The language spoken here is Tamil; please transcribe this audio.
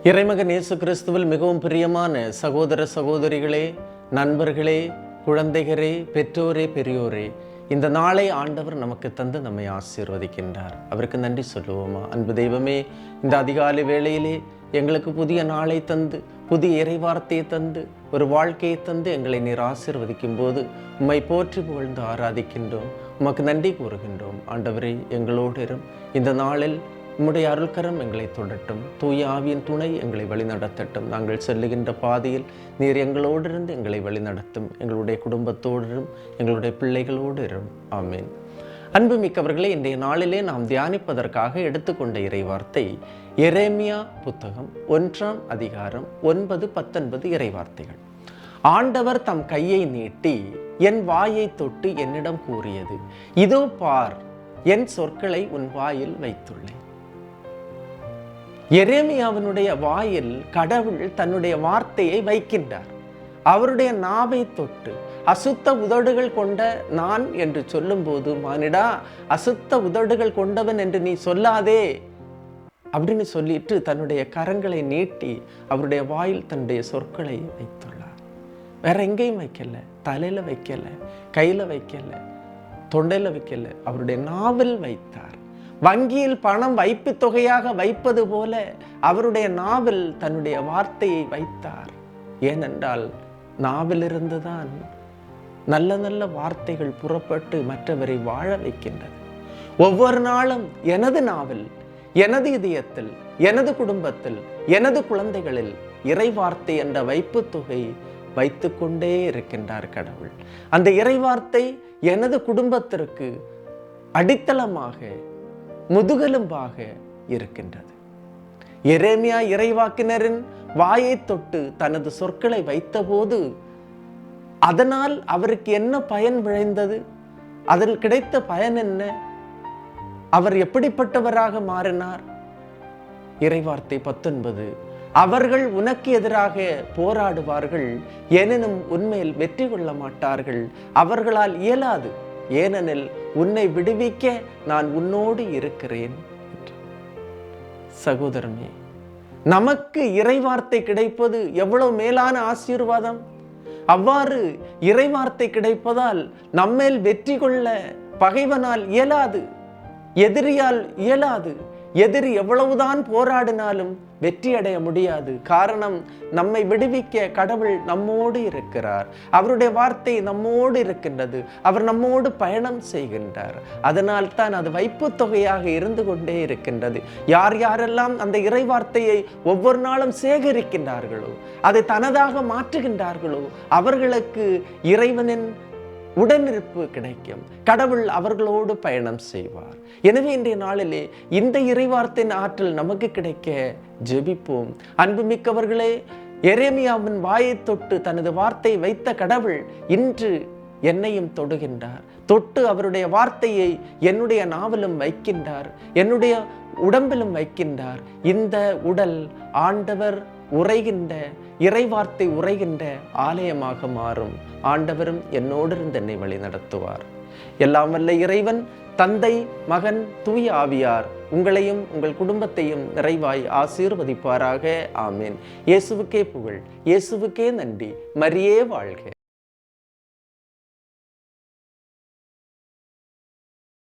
இறைமகன் இயேசு கிறிஸ்துவில் மிகவும் பிரியமான சகோதர சகோதரிகளே, நண்பர்களே, குழந்தைகளே, பெற்றோரே, பெரியோரே, இந்த நாளை ஆண்டவர் நமக்கு தந்து நம்மை ஆசீர்வதிக்கின்றார். அவருக்கு நன்றி சொல்லுவோமா? அன்பு தெய்வமே, இந்த அதிகாலை வேளையிலே எங்களுக்கு புதிய நாளை தந்து, புதிய இறைவார்த்தையை தந்து, ஒரு வாழ்க்கையை தந்து எங்களை நீர் ஆசீர்வதிக்கும் போது உம்மை போற்றி புகழ்ந்து ஆராதிக்கின்றோம். உமக்கு நன்றி கூறுகின்றோம். ஆண்டவரே, எங்களோடு இரும். இந்த நாளில் உம்முடைய அருள்கரம் எங்களை தொடட்டும். தூய ஆவியின் துணை எங்களை வழிநடத்தட்டும். நாங்கள் செல்லுகின்ற பாதையில் நீர் எங்களோடு இருந்து எங்களை வழிநடத்தும். எங்களுடைய குடும்பத்தோடு, எங்களுடைய பிள்ளைகளோடு இரும். ஆமீன். அன்புமிக்கவர்களே, இன்றைய நாளிலே நாம் தியானிப்பதற்காக எடுத்துக்கொண்ட இறைவார்த்தை எரேமியா புத்தகம் 1ஆம் அதிகாரம் 9-19 இறைவார்த்தைகள். ஆண்டவர் தம் கையை நீட்டி என் வாயை தொட்டு என்னிடம் கூறியது, இதோ பார், என் சொற்களை உன் வாயில் வைத்துள்ளேன். எரேமியாவினுடைய வாயில் கடவுள் தன்னுடைய வார்த்தையை வைக்கின்றார். அவருடைய நாவை தொட்டு அசுத்த உதடுகள் கொண்ட நான் என்று சொல்லும் போது, மானிடா, அசுத்த உதடுகள் கொண்டவன் என்று நீ சொல்லாதே அப்படின்னு சொல்லிட்டு தன்னுடைய கரங்களை நீட்டி அவருடைய வாயில் தன்னுடைய சொற்களை வைத்துள்ளார். வேற எங்கேயும் வைக்கல, தலையில வைக்கல, கையில வைக்கல, தொண்டையில வைக்கல, அவருடைய நாவில் வைத்தார். வங்கியில் பணம் வைப்பு தொகையாக வைப்பது போல அவருடைய நாவில் தன்னுடைய வார்த்தையை வைத்தார். ஏனென்றால் நாவிலிருந்துதான் நல்ல நல்ல வார்த்தைகள் புறப்பட்டு மற்றவரை வாழ வைக்கின்றது. ஒவ்வொரு நாளும் எனது நாவில், எனது இதயத்தில், எனது குடும்பத்தில், எனது குழந்தைகளில் இறை வார்த்தை என்ற வைப்பு தொகை வைத்து கொண்டே இருக்கின்றார் கடவுள். அந்த இறைவார்த்தை எனது குடும்பத்திற்கு அடித்தளமாக, முதுகெலும்பாக இருக்கின்றது. எரேமியா இறைவாக்கினரின் வாயை தொட்டு தனது சொற்களை வைத்தபோது அதனால் அவருக்கு என்ன பயன் விளைந்தது? அதில் கிடைத்த பயன் என்ன? அவர் எப்படிப்பட்டவராக மாறினார்? இறைவார்த்தை 19, அவர்கள் உனக்கு எதிராக போராடுவார்கள், எனினும் உன்மேல் வெற்றி கொள்ள மாட்டார்கள். அவர்களால் இயலாது, ஏனெனில் உன்னை விடுவிக்க நான் உன்னோடு இருக்கிறேன். சகோதரனே, நமக்கு இறைவார்த்தை கிடைப்பது எவ்வளவு மேலான ஆசீர்வாதம்! அவ்வாறு இறைவார்த்தை கிடைப்பதால் நம்மேல் வெற்றி கொள்ள பகைவனால் இயலாது, எதிரியால் இயலாது. எதிரி எவ்வளவுதான் போராடினாலும் வெற்றி அடைய முடியாது. காரணம், நம்மை விடுவிக்க கடவுள் நம்மோடு இருக்கிறார். அவருடைய வார்த்தை நம்மோடு இருக்கின்றது. அவர் நம்மோடு பயணம் செய்கின்றார். அதனால் தான் அது வைப்பு தொகையாக இருந்து கொண்டே இருக்கின்றது. யார் யாரெல்லாம் அந்த இறை வார்த்தையை ஒவ்வொரு நாளும் சேகரிக்கின்றார்களோ, அதை தனதாக மாற்றுகின்றார்களோ, அவர்களுக்கு இறைவனின் உடனிருப்பு கிடைக்கும். கடவுள் அவர்களோடு பயணம் செய்வார். எனவே இன்றைய நாளிலே இந்த இறைவார்த்தையின் ஆற்றல் நமக்கு கிடைக்க ஜெபிப்போம். அன்புமிக்கவர்களே, எரேமியாவின் வாயை தொட்டு தனது வார்த்தையை வைத்த கடவுள் இன்று என்னையும் தொடுகின்றார். தொட்டு அவருடைய வார்த்தையை என்னுடைய நாவிலும் வைக்கின்றார், என்னுடைய உடம்பிலும் வைக்கின்றார். இந்த உடல் ஆண்டவர் உரைகின்ற, இறைவார்த்தை உரைகின்ற ஆலயமாக மாறும். ஆண்டவரும் என்னோடு இருந்து என்னை வழி நடத்துவார். எல்லாம் வல்ல இறைவன், தந்தை, மகன், தூய ஆவியார் உங்களையும் உங்கள் குடும்பத்தையும் நிறைவாய் ஆசீர்வதிப்பாராக. ஆமீன். இயேசுவுக்கே புகழ், இயேசுவுக்கே நன்றி. மரியே வாழ்க.